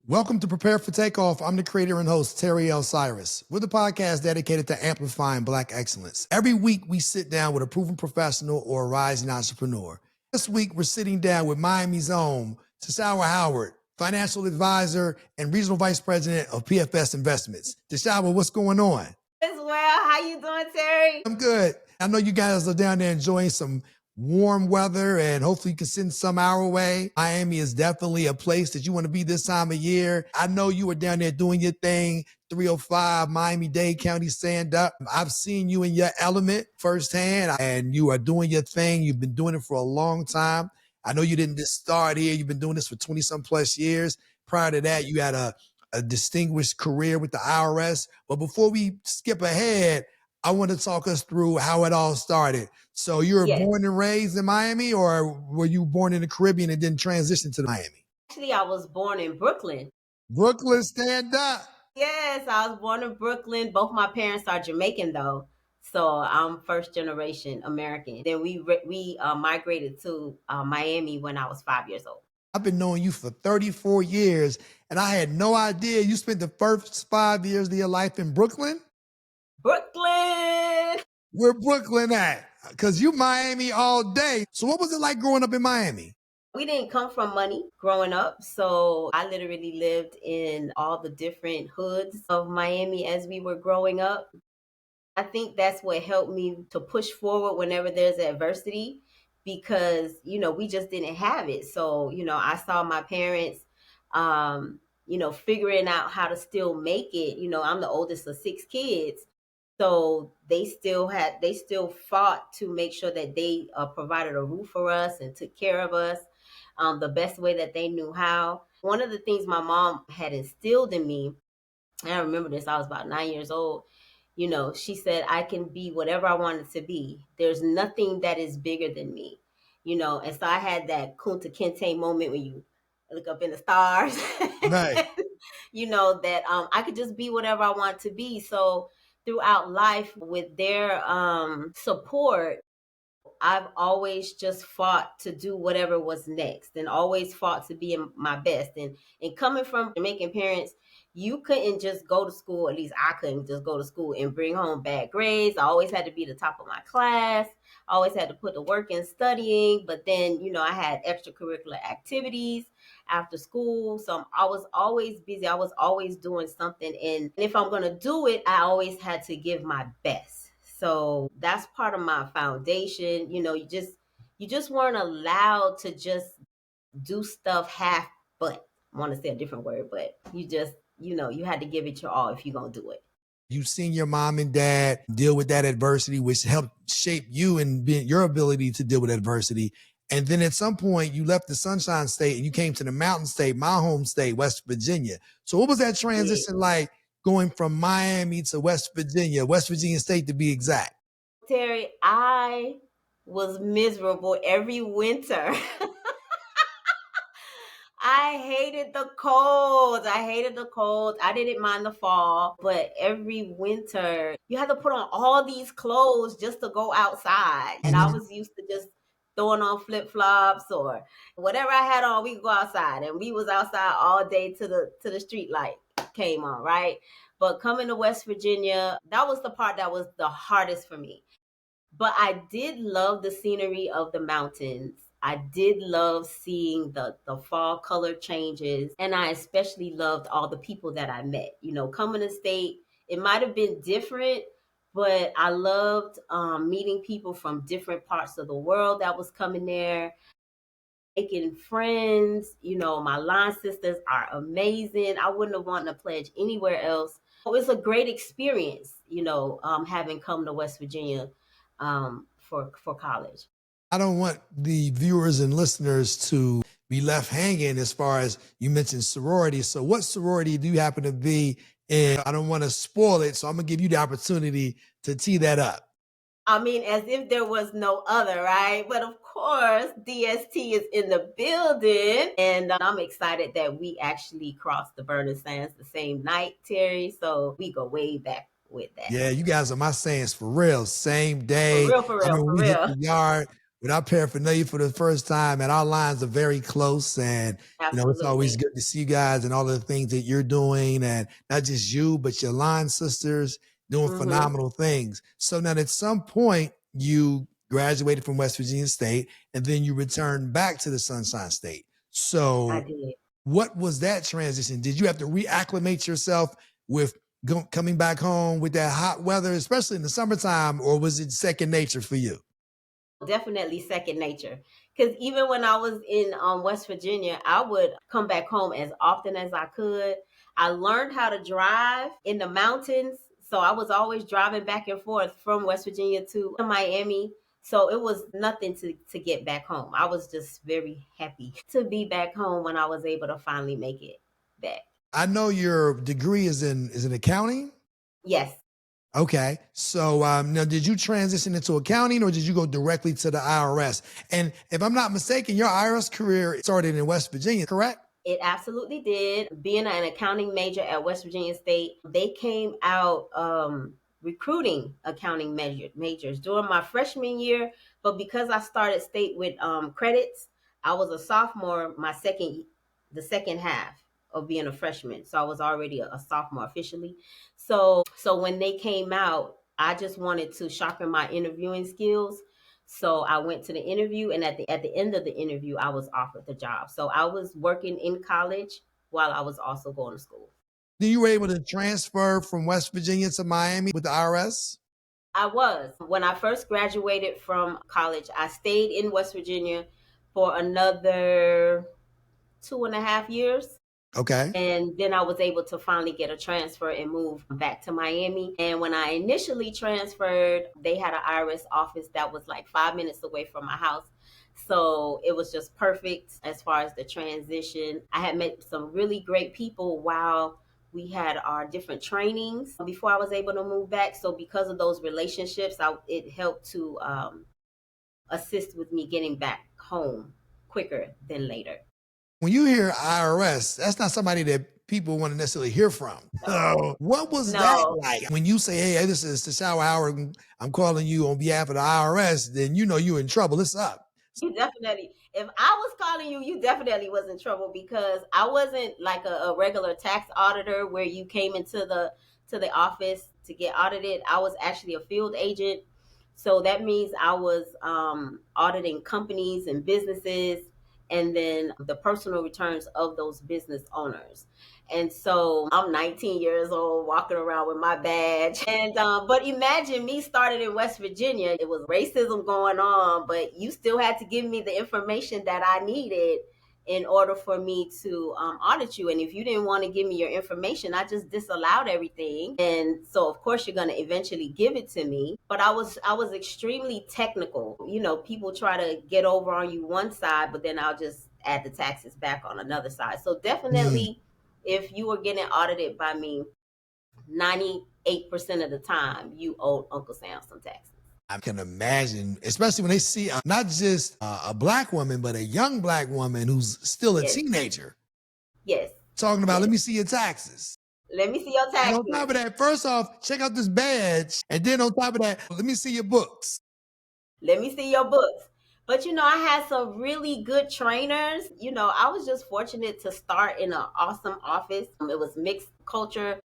Welcome to Prepare For Takeoff. I'm the creator and host, Terry L. Cyrus. We're the podcast dedicated to amplifying Black excellence. Every week, we sit down with a proven professional or a rising entrepreneur. This week, we're sitting down with Miami's own Tishawa Howard, financial advisor and regional vice president of PFS Investments. Tishawa, what's going on? As well. How you doing, Terry? I'm good. I know you guys are down there enjoying some warm weather, and hopefully you can send some our way. Miami is definitely a place that you want to be this time of year. I know you were down there doing your thing, 305 Miami-Dade County stand up. I've seen you in your element firsthand, and you are doing your thing. You've been doing it for a long time. I know you didn't just start here. You've been doing this for 20 some plus years. Prior to that, you had a distinguished career with the IRS. But before we skip ahead, I want to talk us through how it all started. So you were born and raised in Miami, or were you born in the Caribbean and then transitioned to Miami? Actually, I was born in Brooklyn. Brooklyn, stand up. Yes, I was born in Brooklyn. Both my parents are Jamaican, though. So I'm first generation American. Then we migrated to Miami when I was 5 years old. I've been knowing you for 34 years, and I had no idea you spent the first 5 years of your life in Brooklyn. Brooklyn! Where Brooklyn at? Because you Miami all day. So what was it like growing up in Miami? We didn't come from money growing up, so I literally lived in all the different hoods of Miami as we were growing up. I think that's what helped me to push forward whenever there's adversity because, we just didn't have it. So, I saw my parents, figuring out how to still make it. I'm the oldest of 6 kids. So they still fought to make sure that they provided a roof for us and took care of us the best way that they knew how. One of the things my mom had instilled in me, and I remember this, I was about 9 years old, she said, I can be whatever I wanted to be. There's nothing that is bigger than me, and so I had that Kunta Kinte moment when you look up in the stars, Right. that I could just be whatever I want to be. So throughout life with their support, I've always just fought to do whatever was next and always fought to be in my best. And coming from Jamaican parents, you couldn't just go to school, at least I couldn't just go to school and bring home bad grades. I always had to be the top of my class. I always had to put the work in studying. But then, I had extracurricular activities after school. So I was always busy. I was always doing something. And if I'm going to do it, I always had to give my best. So that's part of my foundation. You just weren't allowed to just do stuff but I want to say a different word, but you just, you had to give it your all if you're going to do it. You've seen your mom and dad deal with that adversity, which helped shape you and your ability to deal with adversity. And then at some point you left the Sunshine State and you came to the Mountain State, my home state, West Virginia. So what was that transition like going from Miami to West Virginia State to be exact? Terry, I was miserable every winter. I hated the cold. I didn't mind the fall, but every winter you had to put on all these clothes just to go outside. And I was used to just throwing on flip-flops or whatever I had on, we could go outside. And we was outside all day to the street light came on, right? But coming to West Virginia, that was the part that was the hardest for me. But I did love the scenery of the mountains. I did love seeing the fall color changes. And I especially loved all the people that I met. Coming to state, it might have been different, but I loved meeting people from different parts of the world that was coming there, making friends. My line sisters are amazing. I wouldn't have wanted to pledge anywhere else. It was a great experience, having come to West Virginia for college. I don't want the viewers and listeners to be left hanging as far as you mentioned sorority. So what sorority do you happen to be in? I don't want to spoil it, so I'm going to give you the opportunity to tee that up. I mean, as if there was no other, right? But of course, DST is in the building. And I'm excited that we actually crossed the burning sands the same night, Terry. So we go way back with that. Yeah, you guys are my Saints for real. Same day. For real. Hit the yard. Without paraphernalia for the first time, and our lines are very close. And, it's always Absolutely. good to see you guys and all of the things that you're doing, and not just you, but your line sisters doing Mm-hmm. phenomenal things. So now at some point, you graduated from West Virginia State and then you returned back to the Sunshine State. I So did. what was that transition? Did you have to reacclimate yourself with coming back home with that hot weather, especially in the summertime, or was it second nature for you? Definitely second nature. Because even when I was in West Virginia, I would come back home as often as I could. I learned how to drive in the mountains. So I was always driving back and forth from West Virginia to Miami. So it was nothing to get back home. I was just very happy to be back home when I was able to finally make it back. I know your degree is in accounting. Yes. Okay. So now, did you transition into accounting or did you go directly to the IRS? And if I'm not mistaken, your IRS career started in West Virginia, correct? It absolutely did. Being an accounting major at West Virginia State, they came out recruiting accounting majors during my freshman year. But because I started state with credits, I was a sophomore the second half of being a freshman. So I was already a sophomore officially. So when they came out, I just wanted to sharpen my interviewing skills. So I went to the interview, and at the end of the interview, I was offered the job. So I was working in college while I was also going to school. Then you were able to transfer from West Virginia to Miami with the IRS? I was. When I first graduated from college, I stayed in West Virginia for another 2.5 years. Okay. And then I was able to finally get a transfer and move back to Miami. And when I initially transferred, they had an IRS office that was like 5 minutes away from my house. So it was just perfect as far as the transition. I had met some really great people while we had our different trainings before I was able to move back. So because of those relationships, it helped to assist with me getting back home quicker than later. When you hear IRS, that's not somebody that people want to necessarily hear from. So what was that No. like? When you say, hey, this is Tishawa Howard, I'm calling you on behalf of the IRS, then you know you're in trouble. It's up. You definitely, if I was calling you, you definitely was in trouble because I wasn't like a regular tax auditor where you came into the office to get audited. I was actually a field agent. So that means I was auditing companies and businesses and then the personal returns of those business owners. And so I'm 19 years old, walking around with my badge. And but imagine me started in West Virginia. It was racism going on, but you still had to give me the information that I needed in order for me to audit you. And if you didn't want to give me your information, I just disallowed everything. And so of course you're going to eventually give it to me. But I was extremely technical. People try to get over on you one side, but then I'll just add the taxes back on another side. So definitely if you were getting audited by me, 98% of the time you owed Uncle Sam some taxes. I can imagine, especially when they see not just a black woman, but a young black woman who's still a teenager. Yes. Talking about, let me see your taxes. Let me see your taxes. And on top of that, first off, check out this badge. And then on top of that, let me see your books. Let me see your books. But I had some really good trainers. I was just fortunate to start in an awesome office. It was mixed culture.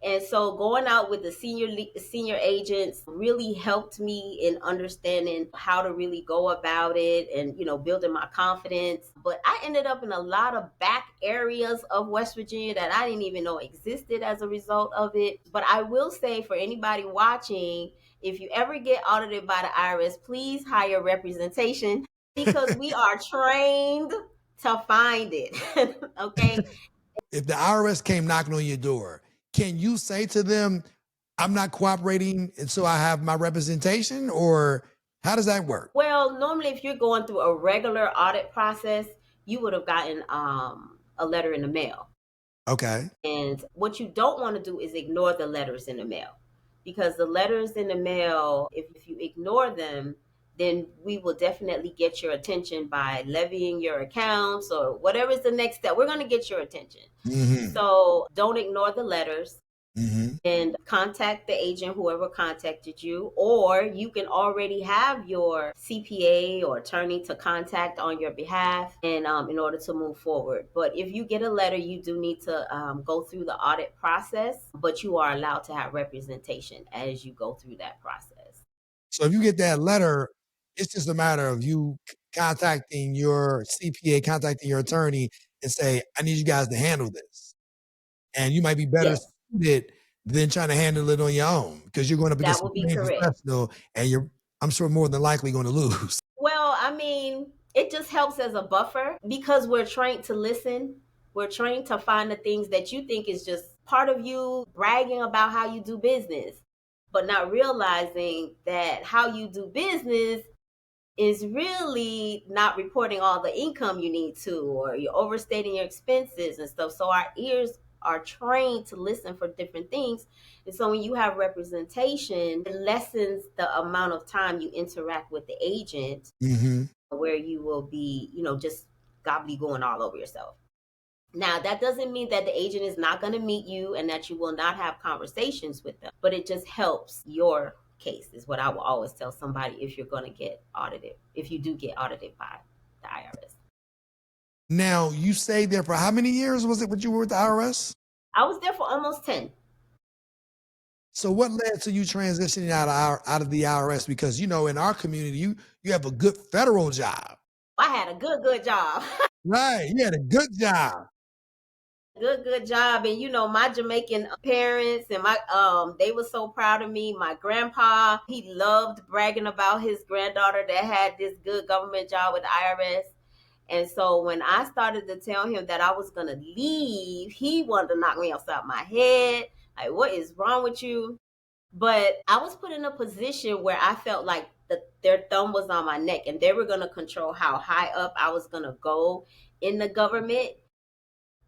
And so going out with the senior agents really helped me in understanding how to really go about it and, building my confidence. But I ended up in a lot of back areas of West Virginia that I didn't even know existed as a result of it. But I will say for anybody watching, if you ever get audited by the IRS, please hire representation because we are trained to find it. Okay. If the IRS came knocking on your door, can you say to them, I'm not cooperating until I have my representation? Or how does that work? Well, normally if you're going through a regular audit process, you would have gotten a letter in the mail. Okay. And what you don't want to do is ignore the letters in the mail. Because the letters in the mail, if you ignore them, then we will definitely get your attention by levying your accounts or whatever is the next step. We're going to get your attention. So don't ignore the letters. and contact the agent, whoever contacted you, or you can already have your CPA or attorney to contact on your behalf and in order to move forward. But if you get a letter, you do need to go through the audit process, but you are allowed to have representation as you go through that process. So if you get that letter, it's just a matter of you contacting your CPA, contacting your attorney and say, I need you guys to handle this. And you might be better Yes, suited than trying to handle it on your own because you're going up that against a would be trained correct. professional and you're, I'm sure, more than likely going to lose. Well, I mean, it just helps as a buffer because we're trained to listen. We're trained to find the things that you think is just part of you bragging about how you do business, but not realizing that how you do business is really not reporting all the income you need to, or you're overstating your expenses and stuff. So our ears are trained to listen for different things. And so when you have representation, it lessens the amount of time you interact with the agent, where you will be, just gobbly-going all over yourself. Now, that doesn't mean that the agent is not going to meet you and that you will not have conversations with them, but it just helps your case, is what I will always tell somebody if you're going to get audited, if you do get audited by the IRS. Now, you stayed there for how many years was it when you were with the IRS? I was there for almost 10. So what led to you transitioning out of the IRS? Because, in our community, you have a good federal job. I had a good job. Right. You had a good job. Good job. And my Jamaican parents and my they were so proud of me. My grandpa, he loved bragging about his granddaughter that had this good government job with the IRS. And so when I started to tell him that I was gonna leave, he wanted to knock me upside my head. Like, what is wrong with you? But I was put in a position where I felt like their thumb was on my neck and they were gonna control how high up I was gonna go in the government.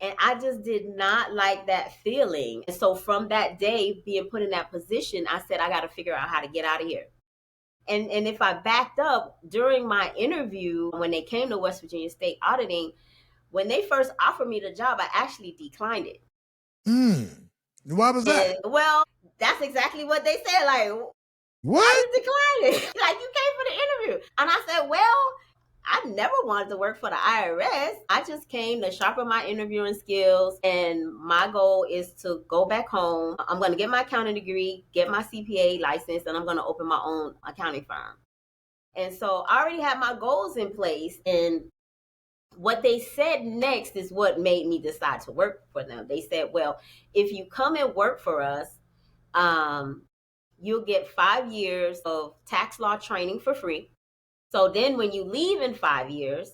And I just did not like that feeling. And so from that day, being put in that position, I said, I got to figure out how to get out of here. And if I backed up during my interview, when they came to West Virginia State Auditing, when they first offered me the job, I actually declined it. Why was that? Well, that's exactly what they said. Like, what? Why you declined it? Like, you came for the interview. And I said, well, I never wanted to work for the IRS. I just came to sharpen my interviewing skills. And my goal is to go back home. I'm going to get my accounting degree, get my CPA license, and I'm going to open my own accounting firm. And so I already had my goals in place. And what they said next is what made me decide to work for them. They said, well, if you come and work for us, you'll get 5 years of tax law training for free. So then when you leave in 5 years,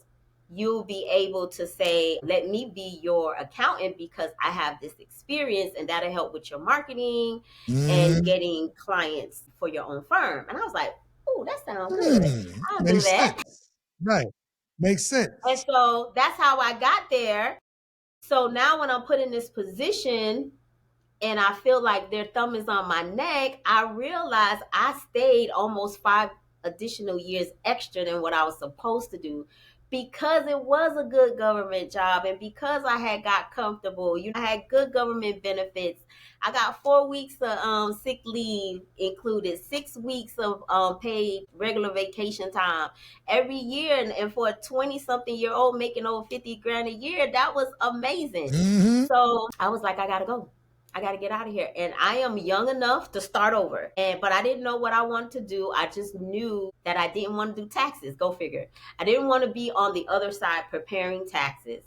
you'll be able to say, let me be your accountant because I have this experience, and that'll help with your marketing and getting clients for your own firm. And I was like, oh, that sounds good. I'll do that. Sense. Right. Makes sense. And so that's how I got there. So now when I'm put in this position and I feel like their thumb is on my neck, I realized I stayed almost 5 additional years extra than what I was supposed to do because it was a good government job and because I had got comfortable. I had good government benefits. I got 4 weeks of sick leave included, 6 weeks of paid regular vacation time every year. And for a 20-something-year-old making over 50 grand a year, that was amazing. So I was like, I got to go. I got to get out of here. And I am young enough to start over. But I didn't know what I wanted to do. I just knew that I didn't want to do taxes. Go figure. I didn't want to be on the other side preparing taxes.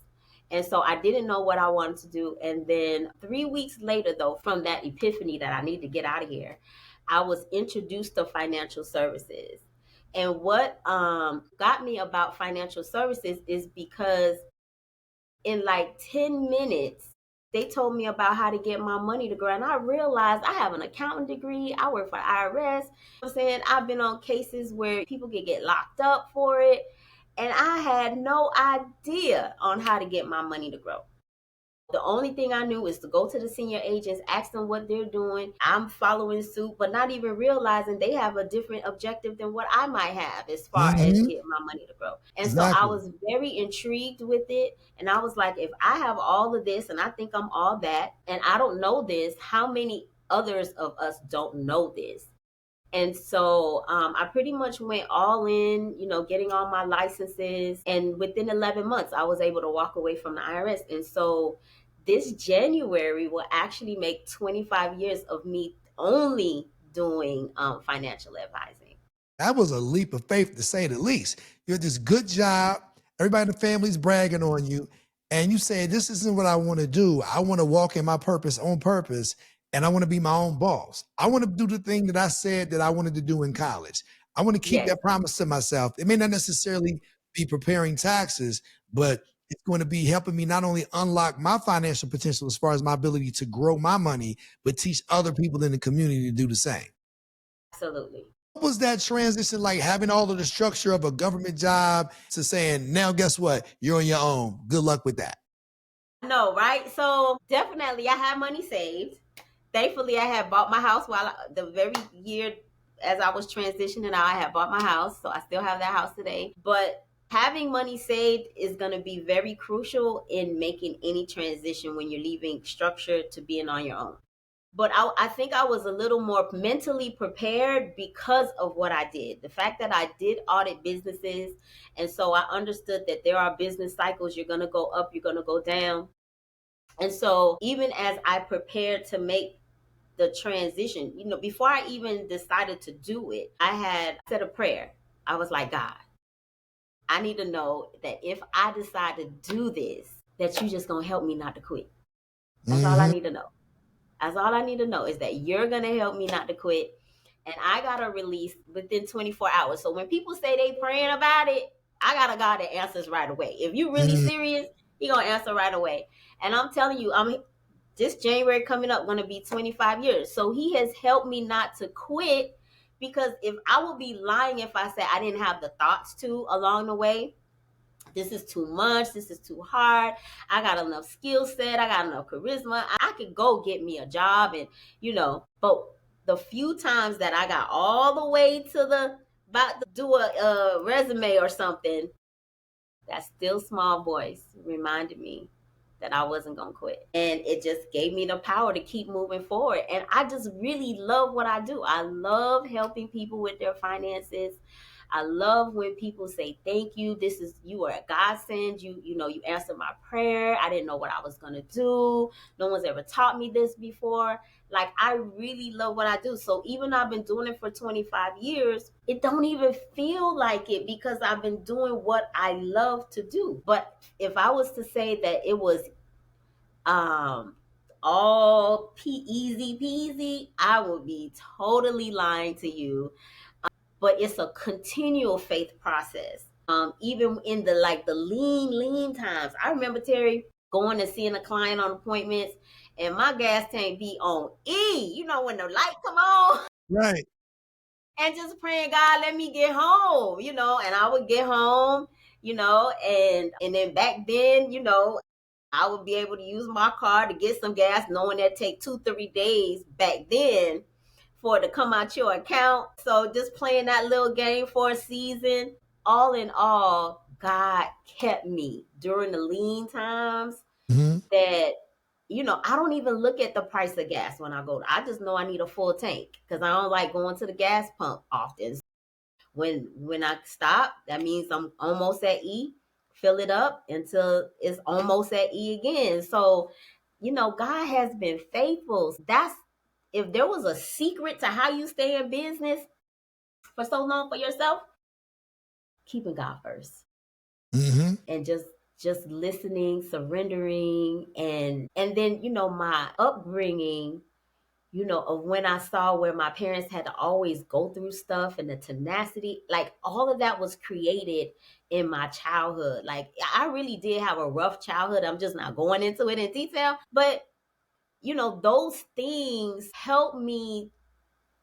And so I didn't know what I wanted to do. And then 3 weeks later, though, from that epiphany that I need to get out of here, I was introduced to financial services. And what got me about financial services is because in like 10 minutes, they told me about how to get my money to grow. And I realized I have an accounting degree. I work for IRS. I'm saying I've been on cases where people can get locked up for it. And I had no idea on how to get my money to grow. The only thing I knew is to go to the senior agents, ask them what they're doing. I'm following suit, but not even realizing they have a different objective than what I might have as far as getting my money to grow. And so I was very intrigued with it. And I was like, if I have all of this and I think I'm all that, and I don't know this, how many others of us don't know this. And so I pretty much went all in, getting all my licenses. And within 11 months, I was able to walk away from the IRS. And so this January will actually make 25 years of me only doing financial advising. That was a leap of faith, to say the least. You had this good job. Everybody in the family's bragging on you. And you say, this isn't what I want to do. I want to walk in my purpose on purpose. And I want to be my own boss. I want to do the thing that I said that I wanted to do in college. I want to keep that promise to myself. It may not necessarily be preparing taxes, but it's going to be helping me not only unlock my financial potential as far as my ability to grow my money, but teach other people in the community to do the same. Absolutely. What was that transition like, having all of the structure of a government job to saying, now guess what? You're on your own. Good luck with that. No, right? So definitely I had money saved. Thankfully, I had bought my house the very year as I was transitioning out, I had bought my house. So I still have that house today. But having money saved is going to be very crucial in making any transition when you're leaving structure to being on your own. But I think I was a little more mentally prepared because of what I did. The fact that I did audit businesses. And so I understood that there are business cycles. You're going to go up, you're going to go down. And so even as I prepared to make the transition, before I even decided to do it, I had said a prayer. I was like, God, I need to know that if I decide to do this, that you just going to help me not to quit. That's all I need to know. That's all I need to know, is that you're going to help me not to quit. And I got a release within 24 hours. So when people say they praying about it, I got a God that answers right away. If you're really serious, he going to answer right away. And I'm telling you, this January coming up going to be 25 years. So he has helped me not to quit, because if I would be lying if I said I didn't have the thoughts to along the way. This is too much. This is too hard. I got enough skill set. I got enough charisma. I could go get me a job and, but the few times that I got all the way to about to do a resume or something, that still small voice reminded me that I wasn't going to quit. And it just gave me the power to keep moving forward. And I just really love what I do. I love helping people with their finances. I love when people say, thank you. You are a godsend. You answered my prayer. I didn't know what I was going to do. No one's ever taught me this before. Like, I really love what I do. So even though I've been doing it for 25 years, it don't even feel like it, because I've been doing what I love to do. But if I was to say that it was all easy peasy, I would be totally lying to you. But it's a continual faith process. Even in the lean times. I remember, Terry, going and seeing a client on appointments, and my gas tank be on E, when the light come on. Right. And just praying, God, let me get home, and I would get home, and then back then, I would be able to use my car to get some gas, knowing that take 2-3 days back then for it to come out your account. So just playing that little game for a season. All in all, God kept me during the lean times that, I don't even look at the price of gas when I go. I just know I need a full tank, because I don't like going to the gas pump often. When I stop, that means I'm almost at E. Fill it up until it's almost at E again. So, God has been faithful. If there was a secret to how you stay in business for so long for yourself, keeping God first. And just listening, surrendering, and then, my upbringing, of when I saw where my parents had to always go through stuff, and the tenacity, like all of that was created in my childhood. Like, I really did have a rough childhood. I'm just not going into it in detail, but those things help me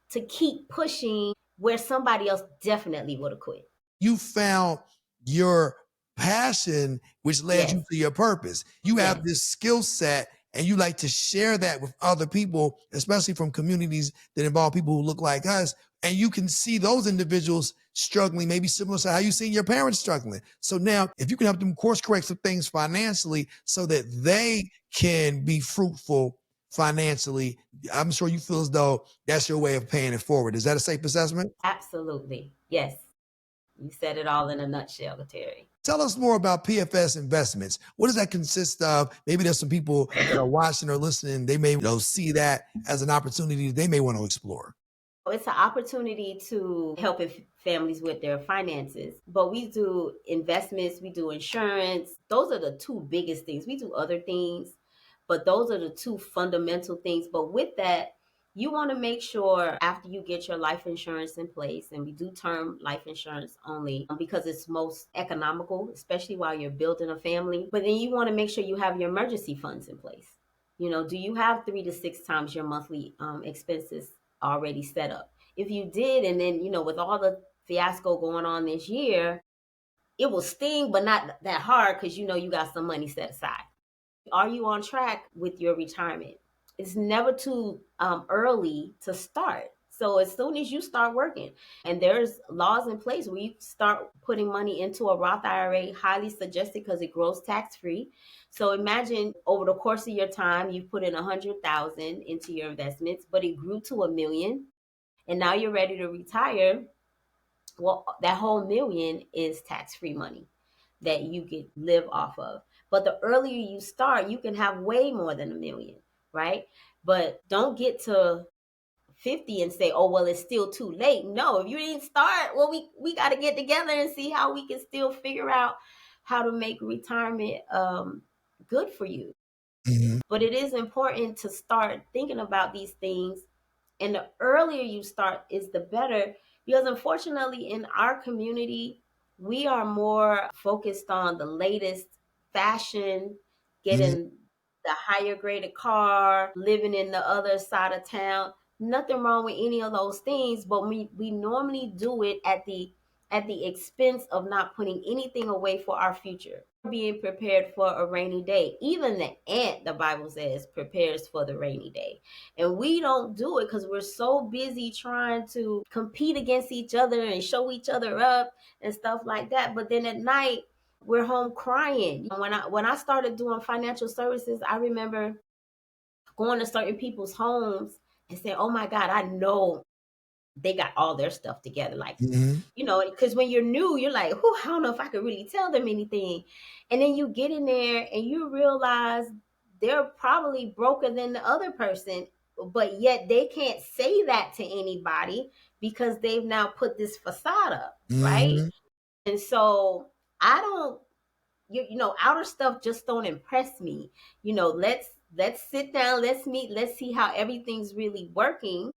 to keep pushing where somebody else definitely would have quit. You found your passion, which led you to your purpose. You have this skill set, and you like to share that with other people, especially from communities that involve people who look like us. And you can see those individuals struggling, maybe similar to how you seen your parents struggling. So now, if you can help them course correct some things financially so that they can be fruitful financially, I'm sure you feel as though that's your way of paying it forward. Is that a safe assessment? Absolutely. Yes. You said it all in a nutshell, Terry. Tell us more about PFS Investments. What does that consist of? Maybe there's some people that are watching or listening. They may see that as an opportunity they may want to explore. It's an opportunity to help families with their finances. But we do investments, we do insurance. Those are the two biggest things. We do other things, but those are the two fundamental things. But with that, you want to make sure after you get your life insurance in place, and we do term life insurance only because it's most economical, especially while you're building a family. But then you want to make sure you have your emergency funds in place. Do you have 3 to 6 times your monthly expenses already set up? If you did, and then, with all the fiasco going on this year, it will sting, but not that hard because you got some money set aside. Are you on track with your retirement? It's never too early to start. So as soon as you start working, and there's laws in place where you start putting money into a Roth IRA, highly suggested because it grows tax free. So imagine over the course of your time, you put in 100,000 into your investments, but it grew to $1 million, and now you're ready to retire. Well, that whole million is tax free money that you could live off of. But the earlier you start, you can have way more than $1 million, right? But don't get to 50 and say, oh, well, it's still too late. No, if you didn't start, well, we got to get together and see how we can still figure out how to make retirement good for you. Mm-hmm. But it is important to start thinking about these things. And the earlier you start is the better, because unfortunately in our community, we are more focused on the latest fashion, getting the higher graded car, living in the other side of town. Nothing wrong with any of those things, but we normally do it at the expense of not putting anything away for our future. Being prepared for a rainy day. Even the ant, the Bible says, prepares for the rainy day. And we don't do it because we're so busy trying to compete against each other and show each other up and stuff like that. But then at night, we're home crying. When I started doing financial services, I remember going to certain people's homes and saying, oh my God, I know they got all their stuff together. Like, because when you're new, you're like, I don't know if I could really tell them anything. And then you get in there and you realize they're probably broker than the other person, but yet they can't say that to anybody because they've now put this facade up, right? And so I don't, outer stuff just don't impress me. Let's sit down, let's meet, let's see how everything's really working,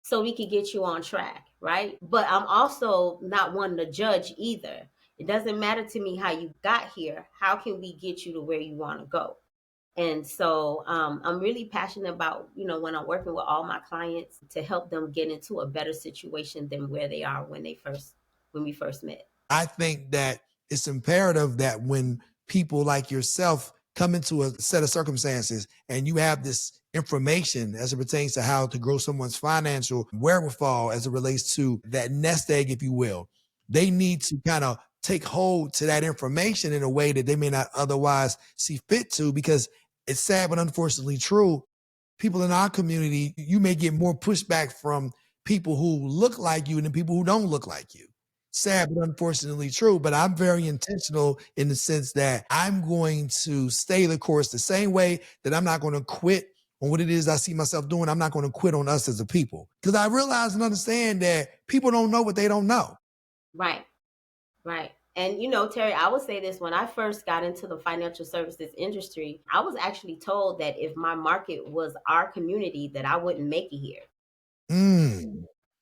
so we could get you on track, right? But I'm also not one to judge either. It doesn't matter to me how you got here. How can we get you to where you want to go? And so I'm really passionate about, when I'm working with all my clients, to help them get into a better situation than where they are when we first met. I think that it's imperative that when people like yourself come into a set of circumstances and you have this information as it pertains to how to grow someone's financial wherewithal as it relates to that nest egg, if you will, they need to kind of take hold to that information in a way that they may not otherwise see fit to, because it's sad but unfortunately true. People in our community, you may get more pushback from people who look like you than people who don't look like you. Sad but unfortunately true, but I'm very intentional in the sense that I'm going to stay the course the same way that I'm not going to quit on what it is I see myself doing. I'm not going to quit on us as a people, because I realize and understand that people don't know what they don't know. Right. And Terry, I would say this: when I first got into the financial services industry, I was actually told that if my market was our community, that I wouldn't make it here.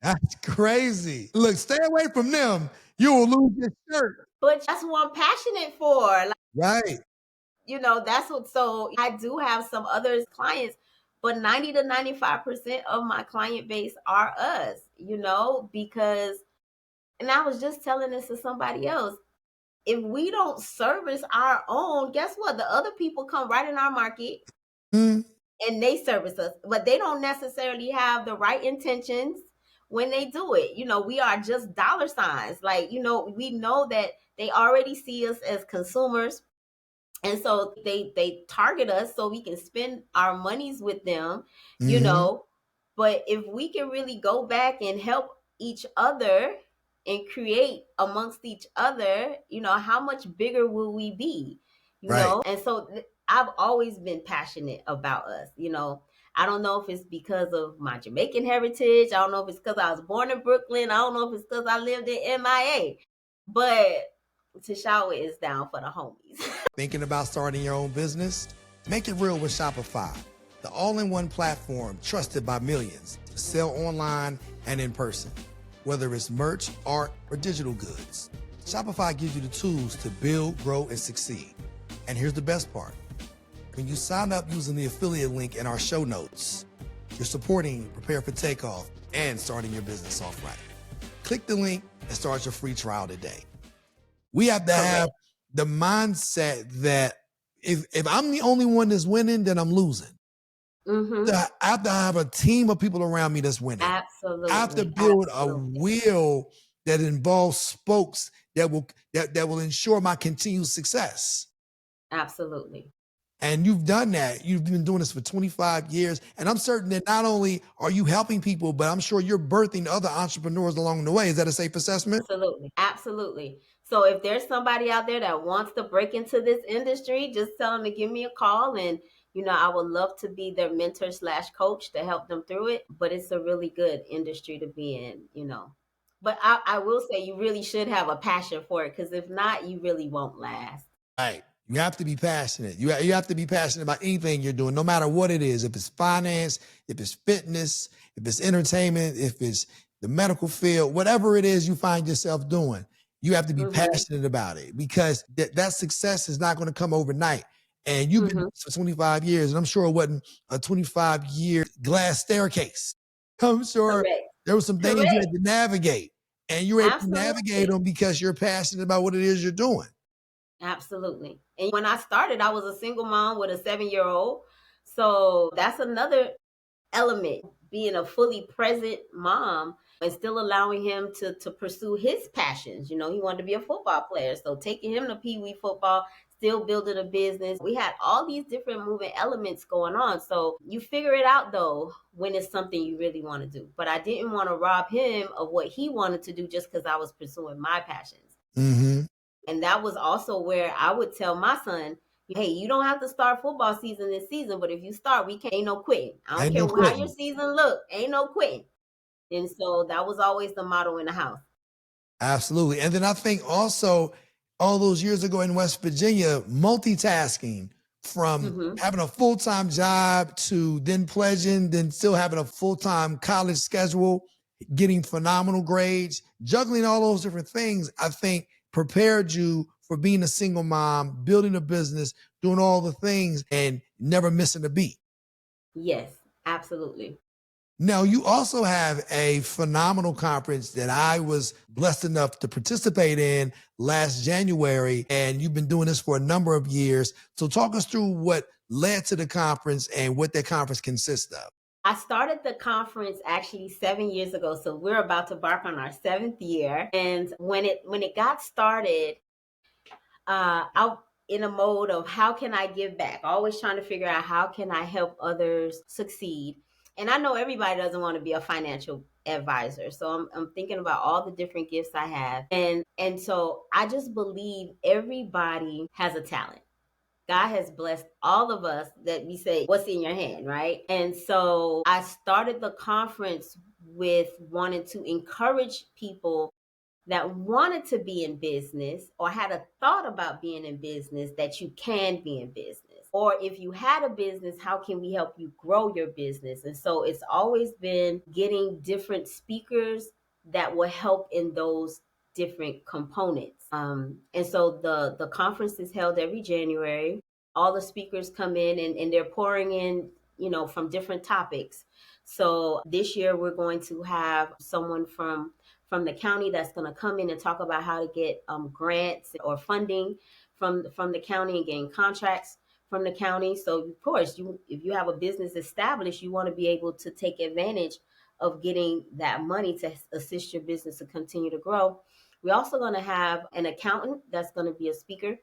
That's crazy. Look, stay away from them. You will lose your shirt. But that's what I'm passionate for. Right. That's what, so I do have some other clients, but 90 to 95% of my client base are us, because, and I was just telling this to somebody else, if we don't service our own, guess what? The other people come right in our market and they service us, but they don't necessarily have the right intentions when they do it. We are just dollar signs. We know that they already see us as consumers, And so they target us so we can spend our monies with them, Mm-hmm. But if we can really go back and help each other and create amongst each other, how much bigger will we be? Right. And so I've always been passionate about us. I don't know if it's because of my Jamaican heritage. I don't know if it's because I was born in Brooklyn. I don't know if it's because I lived in MIA. But Tishawa is down for the homies. Thinking about starting your own business? Make it real with Shopify, the all-in-one platform trusted by millions to sell online and in person, whether it's merch, art, or digital goods. Shopify gives you the tools to build, grow, and succeed. And here's the best part. When you sign up using the affiliate link in our show notes, you're supporting Prepare For Takeoff and starting your business off right. Click the link and start your free trial today. We have to have the mindset that if I'm the only one that's winning, then I'm losing. Mm-hmm. I have to have a team of people around me that's winning. Absolutely. I have to build a wheel that involves spokes that will ensure my continued success. Absolutely. And you've done that. You've been doing this for 25 years. And I'm certain that not only are you helping people, but I'm sure you're birthing other entrepreneurs along the way. Is that a safe assessment? Absolutely. Absolutely. So if there's somebody out there that wants to break into this industry, just tell them to give me a call. And, I would love to be their mentor / coach to help them through it. But it's a really good industry to be in. But I will say you really should have a passion for it, because if not, you really won't last. Right. You have to be passionate. You have to be passionate about anything you're doing, no matter what it is. If it's finance, if it's fitness, if it's entertainment, if it's the medical field, whatever it is you find yourself doing, you have to be passionate about it, because that success is not going to come overnight. And you've been for 25 years, and I'm sure it wasn't a 25-year glass staircase. I'm sure there were some things you had to navigate, and you were able to navigate them because you're passionate about what it is you're doing. Absolutely. And when I started, I was a single mom with a 7-year-old. So that's another element, being a fully present mom and still allowing him to pursue his passions. He wanted to be a football player. So taking him to Pee Wee football, still building a business. We had all these different moving elements going on. So you figure it out, though, when it's something you really want to do. But I didn't want to rob him of what he wanted to do just because I was pursuing my passions. Mm-hmm. And that was also where I would tell my son, hey, you don't have to start football season this season, but if you start, ain't no quitting. I don't care how your season look, ain't no quitting. And so that was always the motto in the house. Absolutely. And then I think also all those years ago in West Virginia, multitasking from having a full-time job to then pledging, then still having a full-time college schedule, getting phenomenal grades, juggling all those different things, I think prepared you for being a single mom, building a business, doing all the things, and never missing a beat. Yes, absolutely. Now, you also have a phenomenal conference that I was blessed enough to participate in last January, and you've been doing this for a number of years. So talk us through what led to the conference and what that conference consists of. I started the conference actually 7 years ago, so we're about to embark on our 7th year. And when it got started, I in a mode of how can I give back? Always trying to figure out how can I help others succeed. And I know everybody doesn't want to be a financial advisor. So I'm thinking about all the different gifts I have. And so I just believe everybody has a talent. God has blessed all of us that we say, what's in your hand, right? And so I started the conference with wanting to encourage people that wanted to be in business or had a thought about being in business, that you can be in business. Or if you had a business, how can we help you grow your business? And so it's always been getting different speakers that will help in those different components. And so the conference is held every January. All the speakers come in and they're pouring in, from different topics. So this year we're going to have someone from the county that's going to come in and talk about how to get grants or funding from the county and getting contracts from the county. So of course, if you have a business established, you want to be able to take advantage of getting that money to assist your business to continue to grow. We're also going to have an accountant that's going to be a speaker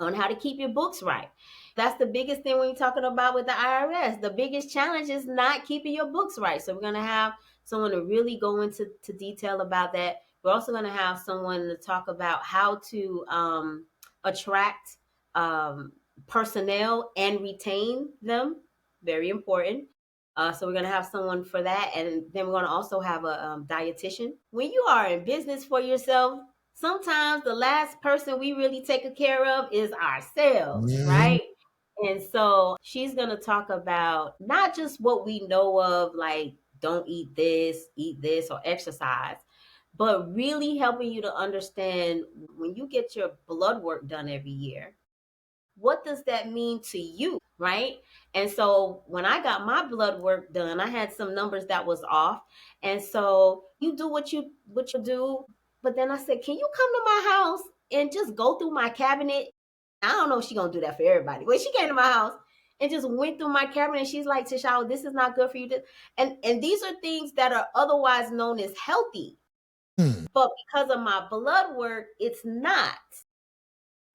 on how to keep your books right. That's the biggest thing when you're talking about with the IRS. The biggest challenge is not keeping your books right. So we're going to have someone to really go into detail about that. We're also going to have someone to talk about how to attract personnel and retain them. Very important. So we're going to have someone for that. And then we're going to also have a dietitian. When you are in business for yourself, sometimes the last person we really take care of is ourselves, right? And so she's going to talk about not just what we know of, like don't eat this, or exercise, but really helping you to understand when you get your blood work done every year, what does that mean to you, right? And so when I got my blood work done, I had some numbers that was off. And so you do what you do, but then I said, can you come to my house and just go through my cabinet? I don't know if she's gonna do that for everybody, but she came to my house and just went through my cabinet, and she's like, Tishawa, this is not good for you. And these are things that are otherwise known as healthy. But because of my blood work, it's not.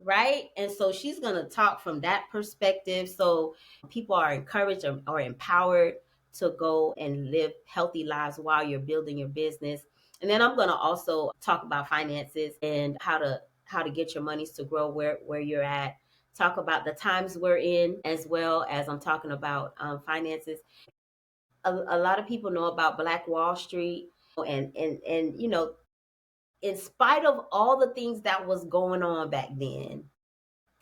Right. And so she's going to talk from that perspective. So people are encouraged or empowered to go and live healthy lives while you're building your business. And then I'm going to also talk about finances and how to get your monies to grow where you're at. Talk about the times we're in, as well as I'm talking about finances. A lot of people know about Black Wall Street, and in spite of all the things that was going on back then,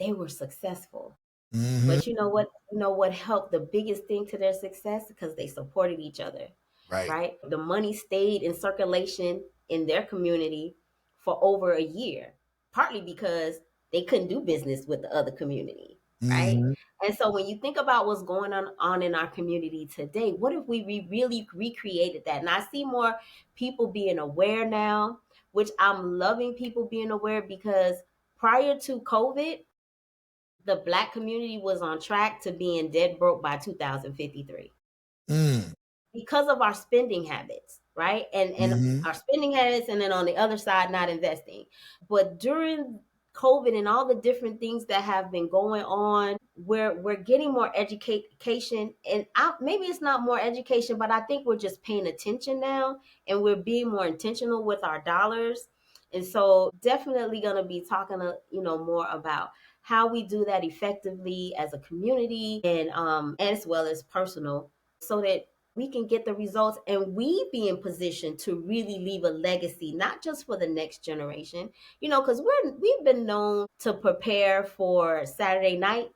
they were successful. But you know what helped the biggest thing to their success? Because they supported each other. Right? The money stayed in circulation in their community for over a year, partly because they couldn't do business with the other community. Right. And so when you think about what's going on in our community today, what if we really recreated that? And I see more people being aware now, which I'm loving people being aware, because prior to COVID, the Black community was on track to being dead broke by 2053 because of our spending habits, right? And our spending habits, and then on the other side, not investing. But during COVID and all the different things that have been going on, we're getting more education, and maybe it's not more education, but I think we're just paying attention now, and we're being more intentional with our dollars. And so definitely going to be talking more about how we do that effectively as a community, and as well as personal, so that we can get the results and we be in position to really leave a legacy, not just for the next generation, because we've been known to prepare for Saturday night,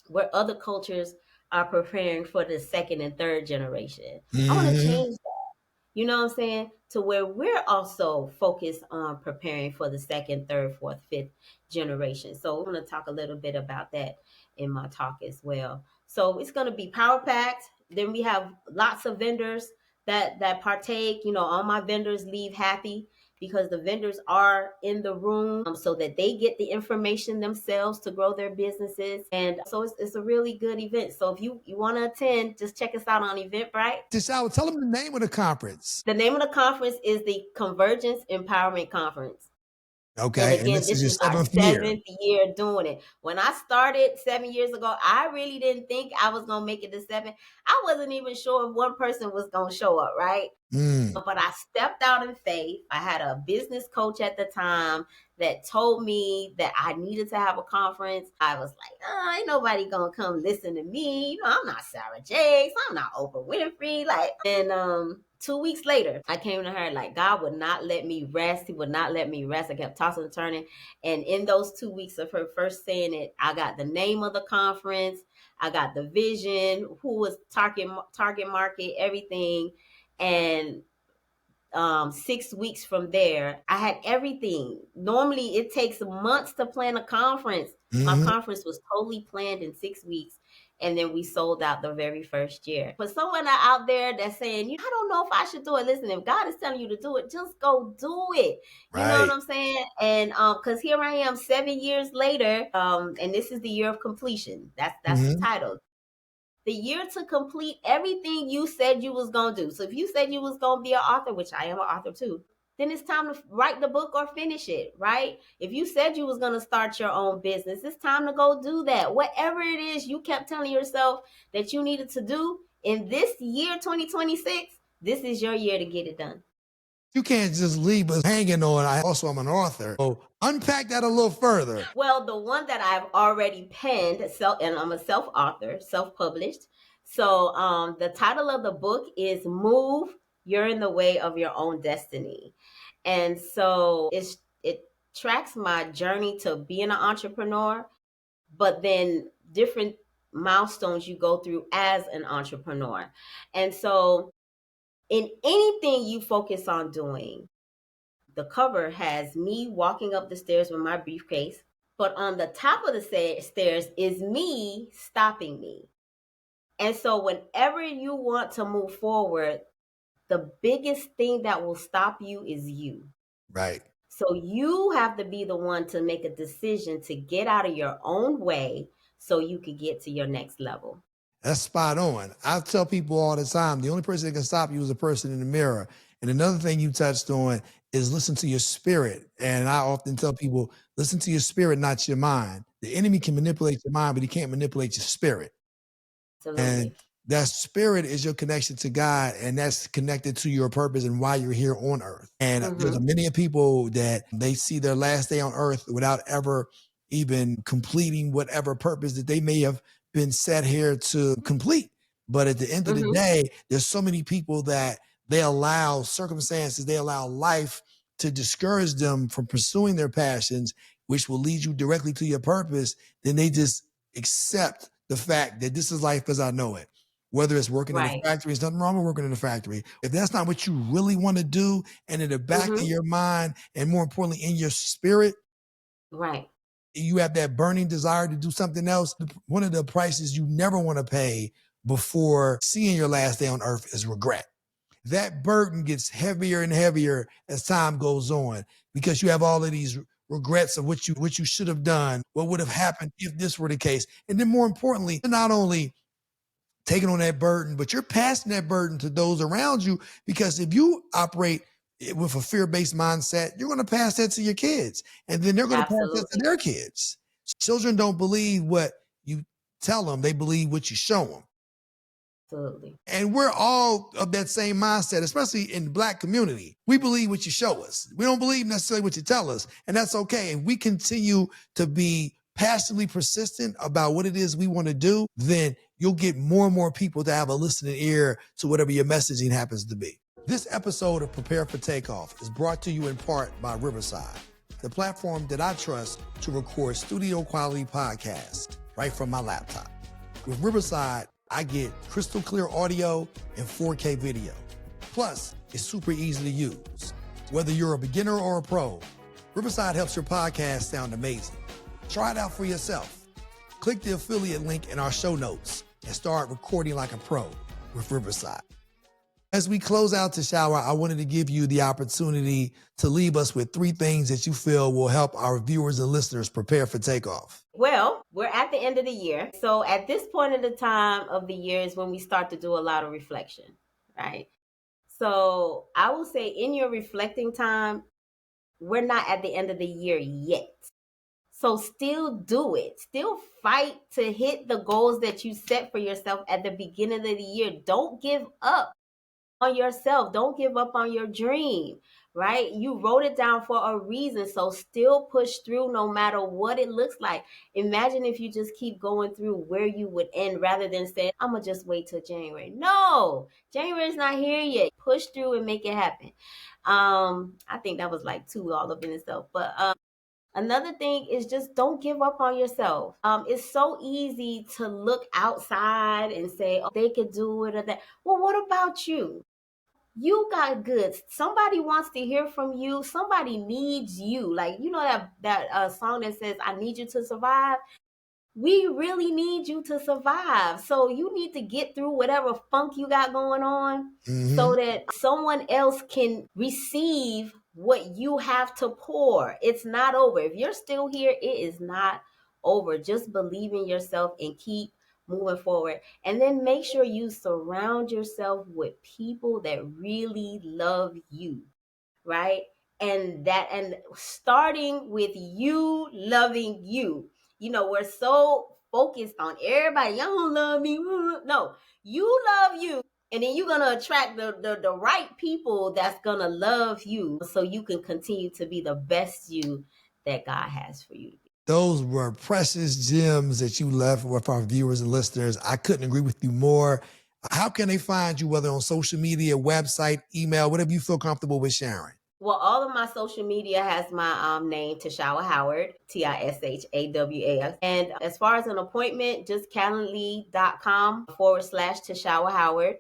where other cultures are preparing for the second and third generation. I want to change that. You know what I'm saying? To where we're also focused on preparing for the second, third, fourth, fifth generation. So I'm going to talk a little bit about that in my talk as well. So it's going to be power packed. Then we have lots of vendors that partake. All my vendors leave happy, because the vendors are in the room, so that they get the information themselves to grow their businesses. And so it's a really good event. So if you want to attend, just check us out on Eventbrite. Tishawa, tell them the name of the conference. The name of the conference is the Convergence Empowerment Conference. Okay. And again, this is our seventh year doing it. When I started 7 years ago, I really didn't think I was going to make it to 7. I wasn't even sure if one person was going to show up, right? But I stepped out in faith. I had a business coach at the time that told me that I needed to have a conference. I was like, ain't nobody going to come listen to me. I'm not Sarah Jakes. I'm not Oprah Winfrey. And 2 weeks later, I came to her, like, God would not let me rest. He would not let me rest. I kept tossing and turning. And in those 2 weeks of her first saying it, I got the name of the conference. I got the vision, who was target market, everything. And 6 weeks from there, I had everything. Normally, it takes months to plan a conference. My conference was totally planned in 6 weeks. And then we sold out the very first year. But someone out there that's saying, I don't know if I should do it. Listen, if God is telling you to do it, just go do it. You know what I'm saying? And because here I am 7 years later, and this is the year of completion. That's the title. The year to complete everything you said you was going to do. So if you said you was going to be an author, which I am an author too, then it's time to write the book or finish it, right? If you said you was going to start your own business, it's time to go do that. Whatever it is you kept telling yourself that you needed to do in this year, 2026, this is your year to get it done. You can't just leave us hanging on, I'm an author. So unpack that a little further. Well, the one that I've already penned, and I'm a self-author, self-published. So the title of the book is Move, You're in the Way of Your Own Destiny. And so it tracks my journey to being an entrepreneur, but then different milestones you go through as an entrepreneur. And so in anything you focus on doing, the cover has me walking up the stairs with my briefcase, but on the top of the stairs is me stopping me. And so whenever you want to move forward, the biggest thing that will stop you is you. Right. So you have to be the one to make a decision to get out of your own way so you can get to your next level. That's spot on. I tell people all the time, the only person that can stop you is the person in the mirror. And another thing you touched on is listen to your spirit. And I often tell people, listen to your spirit, not your mind. The enemy can manipulate your mind, but he can't manipulate your spirit. Absolutely. And that spirit is your connection to God, and that's connected to your purpose and why you're here on earth. And there's many people that they see their last day on earth without ever even completing whatever purpose that they may have been set here to complete. But at the end of the day, there's so many people that they allow circumstances, they allow life to discourage them from pursuing their passions, which will lead you directly to your purpose. Then they just accept the fact that this is life as I know it. Whether it's working in a factory, there's nothing wrong with working in a factory. If that's not what you really want to do, and in the back of your mind, and more importantly, in your spirit, you have that burning desire to do something else, one of the prices you never want to pay before seeing your last day on earth is regret. That burden gets heavier and heavier as time goes on, because you have all of these regrets of what you should have done, what would have happened if this were the case. And then more importantly, you're not only taking on that burden, but you're passing that burden to those around you, because if you operate with a fear-based mindset, you're going to pass that to your kids, and then they're going to pass that to their kids. Children don't believe what you tell them, they believe what you show them. Absolutely. And we're all of that same mindset, especially in the Black community. We believe what you show us. We don't believe necessarily what you tell us, and that's okay. If we continue to be passionately persistent about what it is we want to do, then you'll get more and more people to have a listening ear to whatever your messaging happens to be. This episode of Prepare for Takeoff is brought to you in part by Riverside, the platform that I trust to record studio quality podcasts right from my laptop. With Riverside, I get crystal clear audio and 4K video. Plus, it's super easy to use. Whether you're a beginner or a pro, Riverside helps your podcast sound amazing. Try it out for yourself. Click the affiliate link in our show notes and start recording like a pro with Riverside. As we close out Tishawa, I wanted to give you the opportunity to leave us with 3 things that you feel will help our viewers and listeners prepare for takeoff. Well, we're at the end of the year. So at this point in the time of the year is when we start to do a lot of reflection, right? So I will say in your reflecting time, we're not at the end of the year yet. So still do it. Still fight to hit the goals that you set for yourself at the beginning of the year. Don't give up on yourself. Don't give up on your dream, right? You wrote it down for a reason. So still push through no matter what it looks like. Imagine if you just keep going through where you would end rather than saying, I'm going to just wait till January. No, January's not here yet. Push through and make it happen. I think that was like 2 all up in itself. But another thing is just don't give up on yourself. It's so easy to look outside and say, oh, they could do it or that. Well, what about you? You got goods. Somebody wants to hear from you. Somebody needs you. Like, you know that song that says, I need you to survive? We really need you to survive. So you need to get through whatever funk you got going on so that someone else can receive what you have to pour. It's not over. If you're still here, it is not over. Just believe in yourself and keep moving forward. And then make sure you surround yourself with people that really love you. right? And starting with you loving you. You know, we're so focused on everybody. Y'all don't love me. No, you love you. And then you're gonna attract the right people that's gonna love you so you can continue to be the best you that God has for you to be. Those were precious gems that you left with our viewers and listeners. I couldn't agree with you more. How can they find you, whether on social media, website, email, whatever you feel comfortable with sharing? Well, all of my social media has my name, Tishawa Howard, Tishawa. And as far as an appointment, just calendly.com/Tishawa Howard.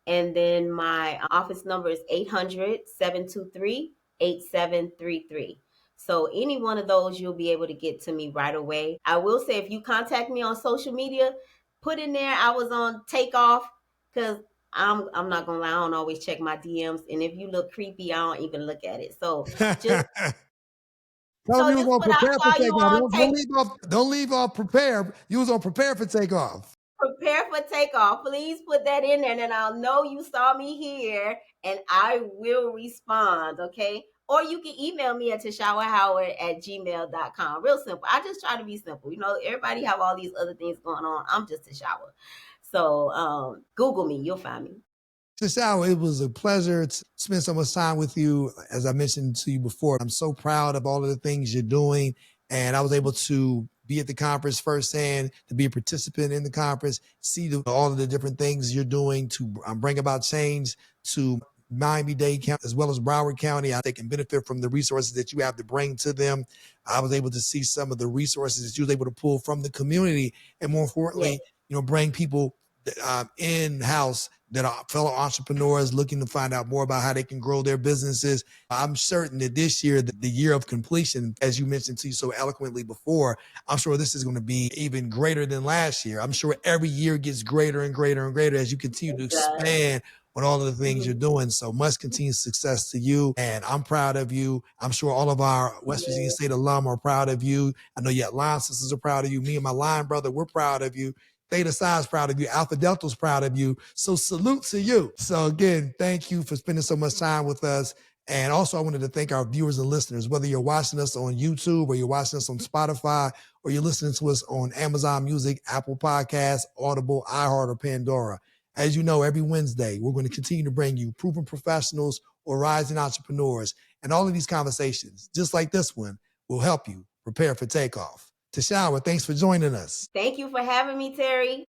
And then my office number is 800-723-8733. So any one of those, you'll be able to get to me right away. I will say, if you contact me on social media, put in there I was on Takeoff, because I'm not gonna lie, I don't always check my DMs, and if you look creepy, I don't even look at it. So just Tell them you was just on what I Prepare for saw you Takeoff. on Don't leave off Prepare. You was on Prepare for Takeoff. Prepare for Takeoff. Please put that in there, and then I'll know you saw me here, and I will respond. Okay. Or you can email me at tashawahoward@gmail.com. Real simple. I just try to be simple. You know, everybody have all these other things going on. I'm just Tishawa. So Google me, you'll find me. Tishawa, it was a pleasure to spend so much time with you. As I mentioned to you before, I'm so proud of all of the things you're doing. And I was able to be at the conference firsthand, to be a participant in the conference, see all of the different things you're doing to bring about change to Miami-Dade County as well as Broward County. They can benefit from the resources that you have to bring to them. I was able to see some of the resources that you was able to pull from the community, and more importantly, bring people in-house that are fellow entrepreneurs looking to find out more about how they can grow their businesses. I'm certain that this year, the year of completion, as you mentioned to you so eloquently before, I'm sure this is going to be even greater than last year. I'm sure every year gets greater and greater and greater as you continue to expand on all of the things you're doing. So much continued success to you. And I'm proud of you. I'm sure all of our West Virginia State alum are proud of you. I know your line sisters are proud of you. Me and my line brother, we're proud of you. Theta Psi's proud of you. Alpha Delta's proud of you. So salute to you. So again, thank you for spending so much time with us. And also I wanted to thank our viewers and listeners, whether you're watching us on YouTube or you're watching us on Spotify or you're listening to us on Amazon Music, Apple Podcasts, Audible, iHeart, or Pandora. As you know, every Wednesday, we're going to continue to bring you proven professionals or rising entrepreneurs. And all of these conversations, just like this one, will help you prepare for takeoff. Tishawa, thanks for joining us. Thank you for having me, Terry.